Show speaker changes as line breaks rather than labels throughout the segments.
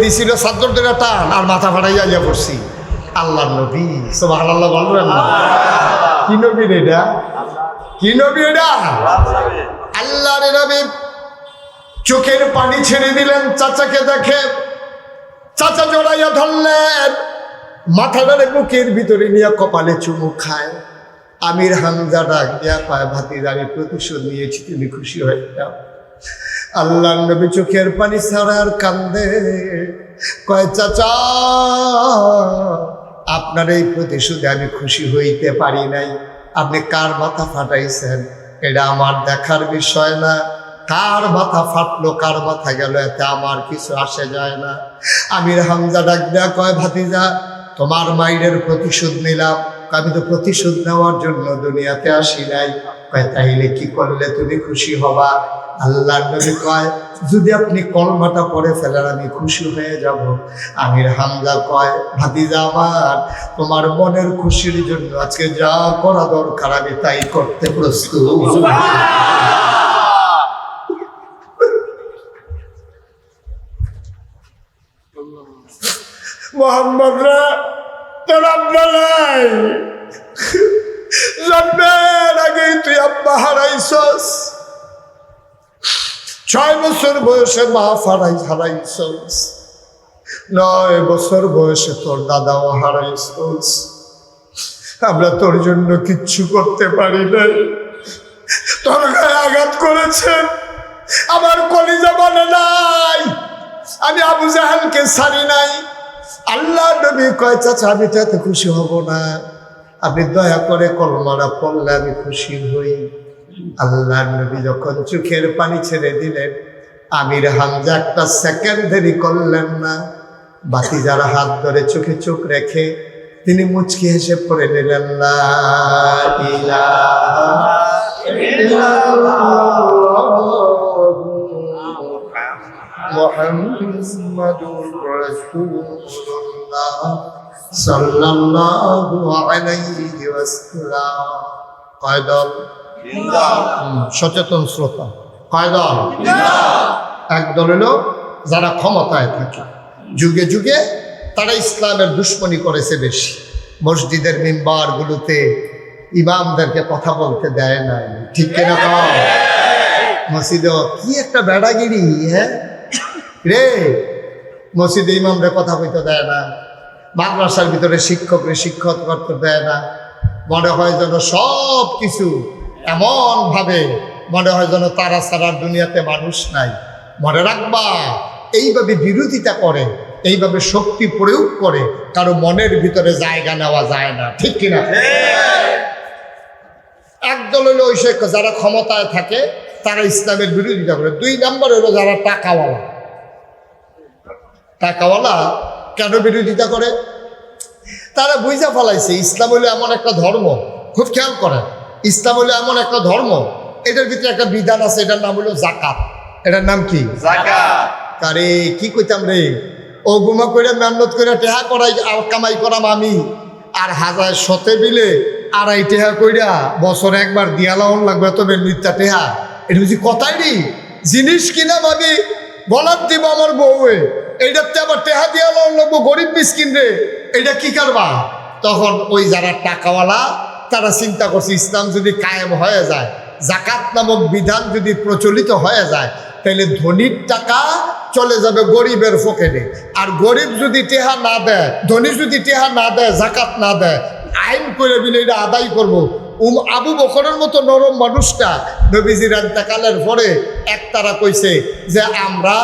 দিছিল চাদর ধরে টান আর মাথা ফাটাইয়া ইয়া পড়ছি। আল্লাহ নবী সুবহানাল্লাহ বলবেন না? কি নবী এটা? কি নবী এটা? আল্লাহর নবী চোখের পানি ছেড়ে দিলেন চাচাকে দেখে। চাচা জড়াইয়া ধরলেন, মাথাটারে বুকের ভিতরে নিয়ে কপালে চুমু খায়। আমির হামজা ডাক দিয়া পায়, ভাতিজা আমি প্রতিশোধ নিয়েছি, তুমি খুশি হয়ে যাও। আল্লাহ নবী চোখের পানি ছাড়ার কান্দে, কয় চাচা আপনার এই প্রতিশোধে আমি খুশি হইতে পারি নাই। আপনি কার মাথা ফাটাইছেন এটা আমার দেখার বিষয় না। কার মাথা ফাটলো কার মাথা গেল এতে আমার কিছু আসে যায় না। আমির হামজা ডাক দেয়া কয়, ভাতিজা তোমার মায়ের প্রতিশোধ নিলাম। আমি তো প্রতিশোধ নেওয়ার জন্য দুনিয়াতে আসি নাই। কয় তাইলে কি করলে তুমি খুশি হবা? আল্লাহর নবী কয়, যদি আপনি কলমাটা পড়ে ফেলেন আমি খুশি হয়ে যাব। আমির হামজা কয়, ভাতিজা আমার, তোমার মনের খুশির জন্য আজকে যা করা দরকার আমি তাই করতে প্রস্তুত। মোহাম্মদরা তোর আব্বা নাই, জন্মের আগেই তুই আব্বা হারাইছস। 6 বছর বয়সে মা হারাইছস। 9 বছর বয়সে তোর দাদাও হারাইছস। আমরা তোর জন্য কিচ্ছু করতে পারি নাই। তোর গায়ে আঘাত করেছেন, আমার কলিজা বলে নাই। আমি আবু জাহালকে ছাড়ি নাই। আল্লাহ নবী কয়, চাচা আমি তো এত খুশি হব না, আপনি দয়া করে কলমাটা পড়লে আমি খুশি হই। আল্লাহ নবী যখন চোখের পানি ছেড়ে দিলেন, আমির হামজা একটা সেকেন্ড দেরি করলেন না। ভাতিজার হাত ধরে চোখে চোখ রেখে তিনি মুচকি হেসে পড়ে নিলেন, লা ইলাহা ইল্লাল্লাহ মুহাম্মাদুর রাসূলুল্লাহ সাল্লাল্লাহু আলাইহি ওয়াসাল্লাম। কয় দল? সচেতন শ্রোতা কয় দল? এক দল হলো যারা ক্ষমতায় থাকে, যুগে যুগে তারা ইসলামের দুশ্মনী করেছে বেশি। মসজিদের মিম্বারগুলোতে ইমামদেরকে কথা বলতে দেয় নাই, ঠিক কিনা? মসজিদে কি একটা বেড়াগিরি, হ্যাঁ রে, মসজিদে ইমামরা কথা বলতে দেয় না, মাদ্রাসার ভিতরে শিক্ষকরা শিক্ষক করতে দেয় না। মনে হয় যেন সব কিছু এমন ভাবে মনে হয় যেন তারা ছাড়ার দুনিয়াতে মানুষ নাই। মনে রাখবা, এইভাবে বিরোধিতা করে, এইভাবে শক্তি প্রয়োগ করে কারো মনের ভিতরে জায়গা নেওয়া যায় না, ঠিক কিনা? একদল হলো ওই যারা ক্ষমতায় থাকে তারা ইসলামের বিরোধিতা করে। 2 নম্বর হলো যারা টাকাওয়ালা। টাকাওয়ালা কেন বিরোধিতা করে? তারা বুঝা ফেলাইছে ইসলাম হলো এমন একটা ধর্ম, খুব খেয়াল করে, ইসলাম হলো এমন একটা ধর্ম, এটার ভিতরে একটা বিধান আছে, এটার নাম হলো জাকাত। এটার নাম কি? জাকাত। আরে কি কইতাম রে, ও গুমা করে মেহনত করে টেহা করাই কামাই করাম আমি, আর 1000 শতে বিলে 2.5 টেহা কইরা বছরে একবার দিয়ালাউন লাগবে, তবে মিথ্যা টেহা। এটা বুঝি কথাই নি, জিনিস কিনা ভাবি বলার দিব আমার বউয়ে, এইটাতে আবার টেহা দিয়ালাউন লাগবো গরিব মিসকিন রে, এটা কি করবা? তখন ওই যারা টাকাওয়ালা তারা চিন্তা করছে ইসলাম যদি কায়েম হয়ে যায়, জাকাত নামক বিধান যদি প্রচলিত হয়ে যায়, তাহলে ধনীর টাকা চলে যাবে গরিবের পকেটে। আর গরিব যদি টেহা না দেয়, ধনী যদি টেহা না দেয়, জাকাত না দেয়, আইন করে দিলে এটা আদায় করবো। আবু বকরের মতো নরম মানুষটা নবীজির ইন্তেকালের পরে একতারা কইছে যে আমরা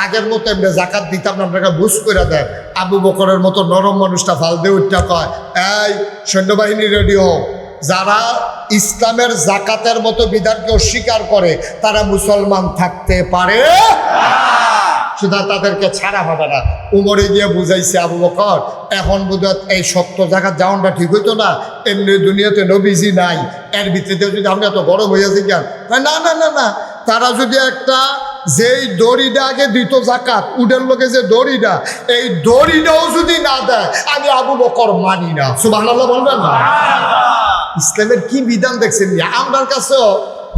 আগের মতো এমনি জাকাত দিতাম না, আপনাকে বুঝ করে দেয়। আবু বকরের মতো নরম মানুষটা ফাল দিয়ে উঠটা কয়, এই সৈন্যবাহিনী রেডি হও, যারা ইসলামের জাকাতের মতো বিধানকে অস্বীকার করে তারা মুসলমান থাকতে পারে, সুতরাং তাদেরকে ছাড়া হবে না। উমরে গিয়ে বুঝাইছে আবু বকর, এখন বোধহয় এই সত্য জায়গা যাওয়াটা ঠিক হইতো না, এমনি দুনিয়াতে নবীজি নাই, এর ভিত্তিতে যদি আমরা এত গরম হইয়াছি কেন? না না না না, তারা যদি একটা যেই দড়িটা আগে দিত জাকাত, উডের লোকে যে দড়িটা, এই দড়িটাও যদি না দেয় আমি আবু বকর মানি না। সুবহানাল্লাহ বলবেন না? ইসলামের কি বিধান দেখছেন? আমার কাছেও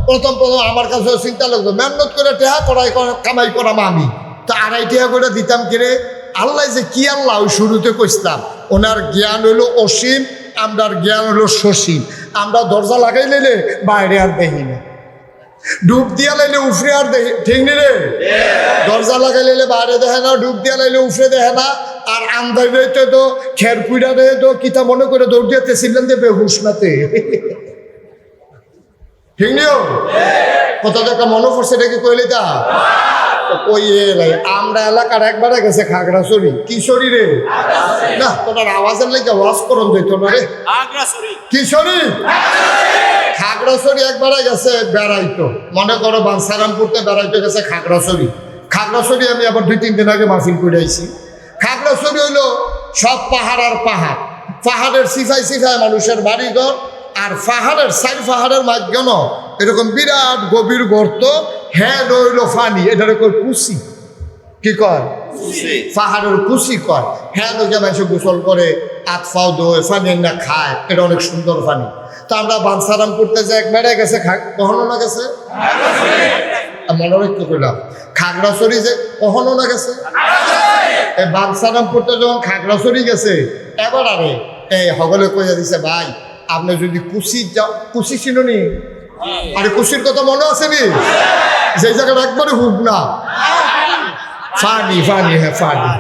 প্রথম আমার কাছেও চিন্তা লাগতো, মেহনত করে টেহা করাই কামাই করাম আমি, তো 2.5 টাকা করে দিতাম কিরে, আল্লাহ যে কি আল্লাহ ওই শুরুতে কইতাম, ওনার জ্ঞান হইল অসীম, আমরার জ্ঞান হলো সসীম। আমরা দরজা লাগাই লাইলে বাইরে আর দেখি না, ডুব দিয়া লাইলে উফরে আর দেখি, ঠিক নি রে? দরজা লাগাই লাইলে বাইরে দেখে না, ডুব দিয়া লাইলে উফরে দেখে না। আর আন্দাজ রইতে তো খের কুইরা রয়ে তো কিতা মনে করে দৌড় দিতে ছিলেন যে বেহুশ নাতে, ঠিক নিও? কত টাকা মনে পড়ছে এটা কি কইলে তা ওই আমরা এলাকার একবারে গেছে খাগড়াছড়ি। কিশোরী রে না, তোমার আওয়াজের লেগে ওয়াজ করন যেত না রে। কিশোরী খাগড়াছড়ি একবারে গেছে বেড়াইতো, মনে করো বাঞ্ছারামপুরতে বেড়াইতে গেছে খাগড়াছড়ি। খাগড়াছড়ি আমি আবার 2-3 দিন আগে মাহফিল করে আইছি। খাগড়াছড়ি হইলো সব পাহাড় আর পাহাড়, পাহাড়ের সিফাই সিফাই মানুষের বাড়িঘর, আর পাহাড়ের সাইড পাহাড়ের মাঝখানে এরকম বিরাট গভীর গর্ত, হ্যাঁ রইল ফানি, এটা কয় কুচি। কি কয়? পাহাড়ের কুচি কয়। হ্যাঁ লোকে মানুষ গোসল করে, হাত পাও ধোয়, ফানি না খায়, এটা অনেক সুন্দর ফানি। তো আমরা বাঞ্ছারাম করতে যে একবারে গেছে, কখনো না গেছে মনে রাখতে করলাম, খাগড়াছড়ি যে কখনো না গেছে। এই বাঞ্ছারাম করতে যখন খাগড়াছড়ি গেছে, এবার আরে এই হগলে কইয়া দিছে, ভাই আপনি যদি কুচি যাও, কুচি ছিল নি? আরে কুচির কথা মনে আছে নি? সেই জায়গাটা একবারে হুক না, ফানি ফানি, হ্যাঁ ফানি।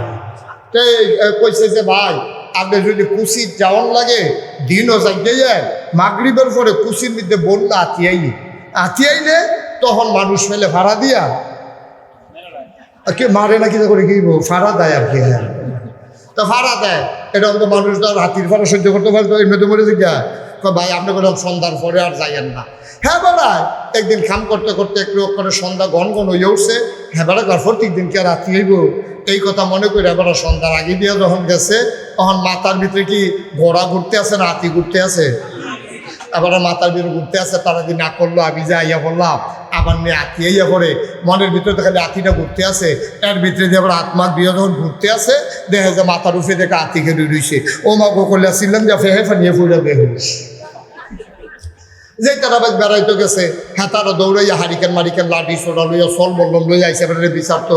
কইছে যে ভাই আপনি যদি কুচির যাওয়ান লাগে দিনও যাই, মাগরিবের পরে কুচির মধ্যে বললে আতি আইলে তখন মানুষ ফেলে ভাড়া দিয়া কে মারে না, কি করে কি ভাড়া দেয় আর কি। হ্যাঁ তো ভাড়া দেয়, এরকম তো মানুষ তো হাতির ভাড়া সহ্য করতে পারতো, এমনি তো মরে জিজ্ঞা ভাই আপনি কোনো সন্ধ্যার পরে আর যাইয়েন না। হ্যাঁ বেড়ায় একদিন খাম করতে করতে একটু করে সন্ধ্যা ঘন ঘন হয়ে উঠছে। হ্যাঁ বেড়া প্রত্যেক দিন কে রাত্রি হইব এই কথা মনে করে এবার সন্ধ্যার আগে দিয়ে যখন গেছে, তখন মাথার ভিতরে কি ঘোড়া ঘুরতে আছে না হাতি ঘুরতে আছে? আবার মাথার ভিতরে ঘুরতে আছে, তারা কি না করলো, আমি যে আইয়া বললাম আবার নিয়ে আতি আইয়া পড়ে, মনের ভিতরে তো খালি আতিটা ঘুরতে আছে, এর ভিতরে দিয়ে আবার আত্মার দিয়ে যখন ঘুরতে আছে, দেখে যে মাথার উপরে দেখে আতি খেলে রইছে। ও মা গো করলে আসছিলাম যে ফেহে ফানিয়ে ফুলে বেহুশ। যে তারা বেড়াইতে গেছে, হ্যাঁ তারা দৌড়াইয়া হারিকেন মারিকেন লাঠি সোডা লইয়া সল বললাম লইয়া আইসে, এবারে বিচার তো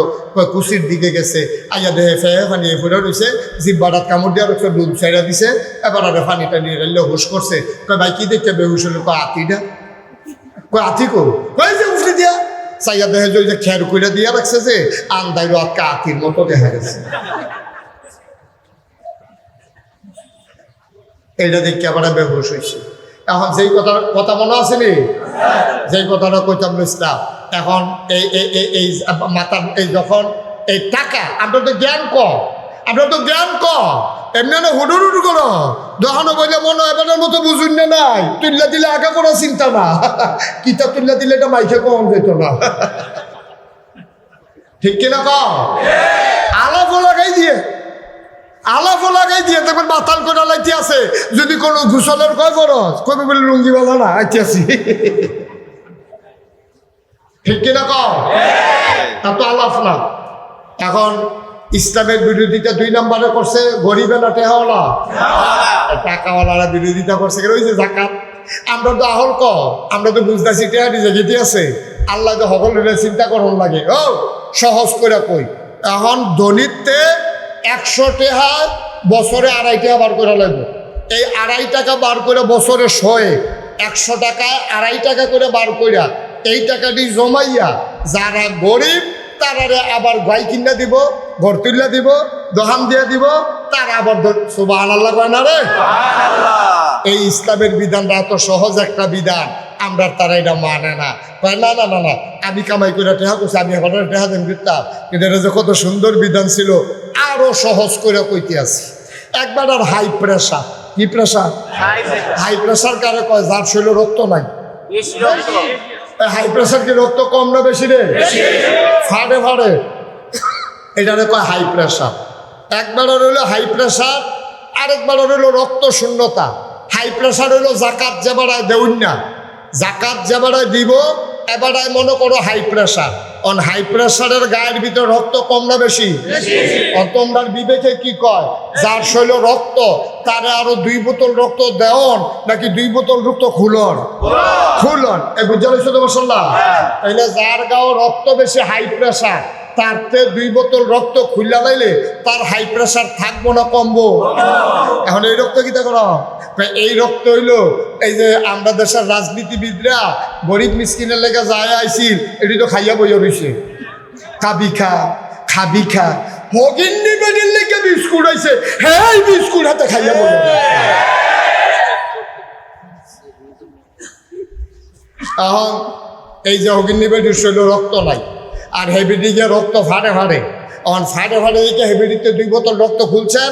কুচির দিকে গেছে, আইয়া দেহে ফেহে ফানিয়ে ফুলে রয়েছে, জিব্বাটাত কামড় দিয়া রয়েছে, ডুব ছাইড়া দিছে। এবার আরে ফানিটা নিয়ে রাইলে হুশ করছে, কয় ভাই কি দেখতে বেহুশ হলো? কয় আতিটা। কয় আতি কো? কয় যে উফরে দিয়া চাইয়া দেহে যে খের কইরা দিয়া রাখছে, যে আন্দাইলো আটকা আতির মতো দেখা গেছে। এইটা দেখে আবার বেহুশ হয়েছে। এখন যেই কথা মনে আছে নি, যেই কথাটা কইতাম ইসলাম, এখন এই মাতার এই যখন এই টাকা, আমরা তো জ্ঞান কম, আমরা তো জ্ঞান কম, এমনি না হুডুর হুডু করো, যখন বললে মনে এবারের মতো বুঝুন না, নাই তুল্লা দিলে আগে কোনো চিন্তা না, কিতাব তুল্লা দিলে এটা মাইকে কম যেত না, ঠিক কিনা কম? আলাপও লাগাই দিয়ে দেখবেন মাতাল করে লাইতে আছে। যদি কোনো ঘুষলের কয় খরচ কবে বলে লুঙ্গিওয়ালা না আইতে আসি, ঠিক কিনা কম? তা তো আলাপ না। এখন ইসলামের বিরোধিতা 2 নম্বরে করছে গরিবে না টেহাওয়ালা, টাকাওয়ালারা বিরোধিতা করছে। ওই যে জাকাত, আমরা তো আহল আমরা তো বুঝতেছি টেহা নিজে যেতে আছে, আল্লাহ তো সকলের চিন্তা করন লাগে। ও সহজ করে কই, এখন দলিততে 100 টাকা বছরে 2.5 টাকা বার করে লাগবে। এই 2.5 টাকা বার করে বছরে 100 টাকায় 2.5 টাকা করে বার কইরা এই টাকাটি জমাইয়া যারা গরিব তারা আবার গাই কিনা দিব, ঘর তুল্লা দিব, দোহান দিয়ে দিব, তারা আবার সুবহানাল্লাহ কয় না রে। এই ইসলামের বিধানটা এত সহজ একটা বিধান, আমরা তারা এটা মানে না, কয় না না না না আমি কামাই করে টেহা করছি, আমি এখন টেহা দেন দিতাম, কিন্তু এটা যে কত সুন্দর বিধান ছিল, আরো সহজ করে কইতে আছি। একবার আর হাই প্রেশার, কি প্রেশার? হাই প্রেশার কারে কয়? যার শরীরে রক্ত নাই। হাই প্রেশার কি রক্ত কম না বেশি রে? ফাড়ে ফাড়ে, এটারে কয় হাই প্রেশার। একবার রইল হাই প্রেশার, আরেকবার রইল রক্ত শূন্যতা। হাই প্রেশার হইল জাকাত যে বেড়ায় দেউন না, জাকাত যে বেড়ায় দিব এবারায় মনে করো হাই প্রেশার। অন হাই প্রেশারের গায়ের ভিতরে রক্ত কম না বেশি? তোমরার বিবেকে কি কয়? যার শৈল রক্ত তারে আরো 2 বোতল রক্ত দেওন নাকি 2 বোতল রক্ত খুলন? খুলন। এই বুঝা হয়েছে তো মাশাআল্লাহ। তাইলে যার গাও রক্ত বেশি হাই প্রেশার, তারতে 2 বোতল রক্ত খুললা লাইলে তার হাই প্রেশার থাকবো না কমবো? এখন এই রক্ত কিতা করো? এই রক্ত হইলো এই যে আমরা দেশের রাজনীতিবিদরা গরিব মিসকিনের লেগে যায় আইছিল, এটি তো খাইয়া বইয়া রয়েছে। খাবি খা, খাবি খা, হগিন্নি বেডির লেগে বিস্কুট হয়েছে, হ্যাঁ বিস্কুট হাতে খাইয়া বইয়া। এখন এই যে হগিন্নি বেডির শৈল রক্ত নাই, আর হেবিডিকে রক্ত ফাটে ফাটে, এখন ফাটে ফাটে দিকে হেবিডিতে 2 বোতল রক্ত খুলছেন।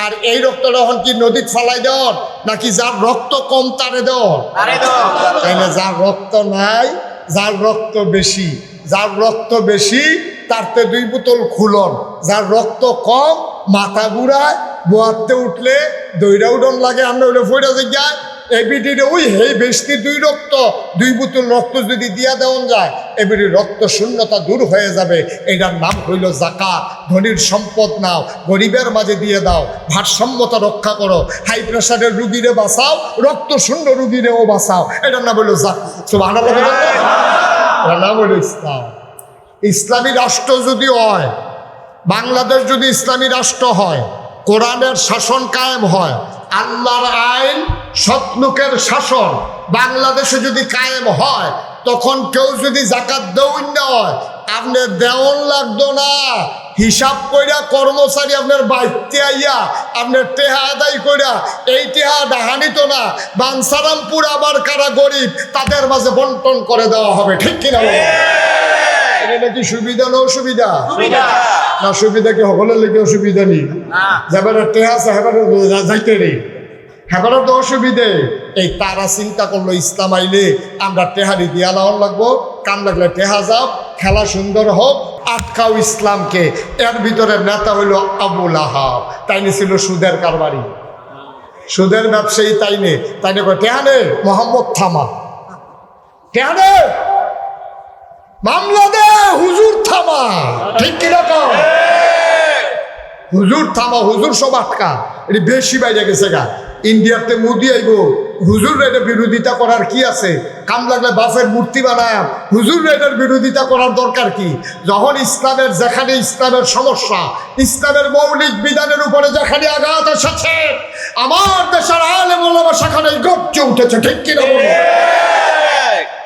আর এই রক্তটা এখন কি নদীত ফালাই দেওয়ার নাকি যার রক্ত কম তারে দেওয়ার? তাইলে যার রক্ত নাই, যার রক্ত বেশি, যার রক্ত বেশি তারতে 2 বোতল খুলন, যার রক্ত কম মাথা ঘুরায়, বোয়াতে উঠলে দইরা উঠন লাগে, আমরা ওইটা ফইরা যায় এবিডির ওই হে বেশি 2 বোতল রক্ত যদি দিয়া দেওয়া যায়, এবিডির রক্ত শূন্যতা দূর হয়ে যাবে। এটার নাম হইল যাকাত। ধনীর সম্পদ নাও, গরিবের মাঝে দিয়ে দাও, ভারসাম্যতা রক্ষা করো। হাই প্রেশারের রুগীরে বাঁচাও, রক্ত শূন্য রুগীরেও বাঁচাও। এটার নাম হইল যাকাত। সুবহানাল্লাহ। এটার নাম হইল ইসলাম। ইসলামী রাষ্ট্র যদি হয়, বাংলাদেশ যদি ইসলামী রাষ্ট্র হয়, কোরআনের শাসন কায়েম হয়, আল্লাহর আইন, সৎ লোকের শাসন বাংলাদেশে যদি কায়েম হয়, তখন কেউ যদি যাকাত দেউন না হয়, আপনার দেওয়ান লাগতো না। হিসাব কইরা কর্মচারী আপনার বাইতে আইয়া আপনার টেহা আদায় কইরা এই টেহা ডাহানিত না, বাঞ্ছারামপুর আবার কারা গরিব তাদের মাঝে বন্টন করে দেওয়া হবে। ঠিক কিনা? এটা কি সুবিধা না অসুবিধা? না সুবিধা কি সকলের লেগে অসুবিধা নেই, যাবার টেহা আছে হেবার যাইতে নেই, হেবারও তো অসুবিধে। এই তারা চিন্তা করলো ইসলাম আইলে আমরা টেহারি দিয়া লাওয়ান লাগবো, কাম লাগলে টেহা যাও, খেলা সুন্দর হোক, আটকাও ইসলামকে। এর ভিতরে নেতা হইল আবু লাহাব, তাইনে ছিল সুদের কারবারি, সুদের ব্যবসায়ী। তাইনে কয় টেহানে মোহাম্মদ থামা, টেহানে মামলা দে, হুজুর থামা। ঠিক কিরকম? হুজুর থামা, হুজুর সব আটকা। এটি বেশি বাইরে গেছে গা। ইন্ডিয়াতে মোদি আইব, হুজুর এটার বিরোধিতা করার কি আছে? কাম লাগলে বাফের মূর্তি বানায়, হুজুর এটার বিরোধিতা করার দরকার কি? যখন ইসলামের যেখানে ইসলামের সমস্যা, ইসলামের মৌলিক বিধানের উপরে যেখানে আঘাত এসেছে, আমার দেশের আলেম ওলামা সেখানে গর্জে উঠেছে। ঠিক কিনা বলো?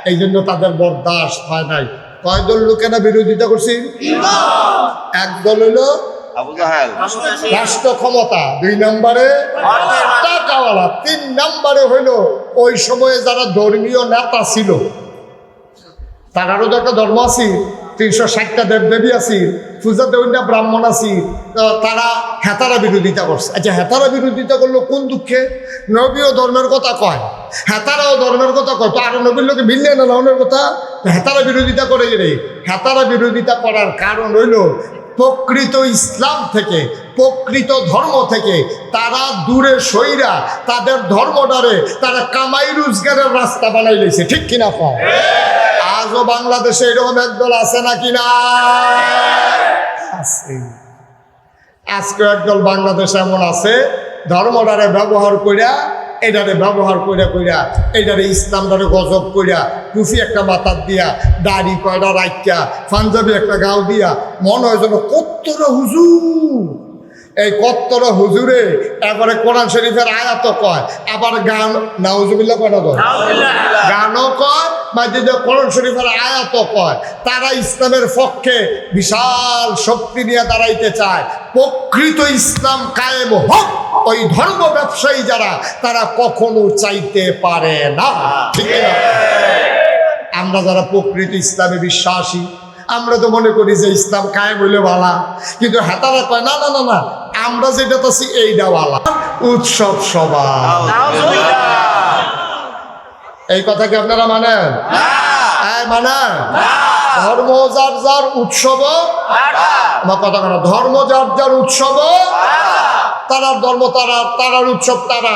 এই জন্য তাদের বরদাস্ত হয় নাই। কয় দল লোকেরা বিরোধিতা করছি? একদল হইল রাষ্ট্র ক্ষমতা, 2 নম্বরে টাকাওয়ালা, 3 নম্বরে হইল ওই সময়ে যারা ধর্মীয় নেতা ছিল, তারারও তো একটা ধর্ম আছে, 360টা দেবদেবী আছে, পূজা দেউন্যা ব্রাহ্মণ আছে, তারা হেতারা বিরোধিতা করছে। আচ্ছা, হেতারা বিরোধিতা করলো কোন দুঃখে? নবীও ধর্মের কথা কয়, হেতারাও ধর্মের কথা কয়, তো আর নবীর লোকে ভিন্ন না লাউনের কথা। হেতারা বিরোধিতা করে রে, হেতারা বিরোধিতা করার কারণ হইল প্রকৃত ইসলাম থেকে, প্রকৃত ধর্ম থেকে তারা দূরে সইরা তাদের ধর্মটারে তারা কামাই রোজগারের রাস্তা বানাই লেছে। ঠিক কিনা? আজও বাংলাদেশে এরকম একদল আছে নাকি? না আছে। আজকে একদল বাংলাদেশে এমন আছে, ধর্মটারে ব্যবহার কইরা, এটারে ব্যবহার কইরা এটারে ইসলামটারে গজব কইরা, টুফি একটা মাথার দিয়া, দাড়ি কয়টা রাইকা, পাঞ্জাবি একটা গাও দিয়া, মনে হয় যেন কত্তরা হুজুর। এই কত্তরা হুজুরে এবারে কোরআন শরীফের আয়াত কয়, আবার গান নাউজুবিল্লাহ কয়টা কয়, গানও কয়, মাঝে কোরআন শরীফের আয়াত কয়। তারা ইসলামের পক্ষে বিশাল শক্তি নিয়ে দাঁড়াইতে চায়। প্রকৃত ইসলাম কায়েম হোক, ওই ধর্ম ব্যবসায়ী যারা, তারা কখনো চাইতে পারে না। ঠিক না? আমরা যারা প্রকৃত ইসলামে বিশ্বাসী, আমরা তো মনে করি যে ইসলাম কায়েম হইলে ভালা, কিন্তু হেতারা কয় না না না না, আমরা যেটা আছি এইটা ভালা। উৎসব সবার, এই কথা কি আপনারা মানেন? মানেন? ধর্ম যার যার উৎসব, আমার কথা কেন, ধর্ম যার যার উৎসব, তারার ধর্ম তারা, তারার উৎসব তারা।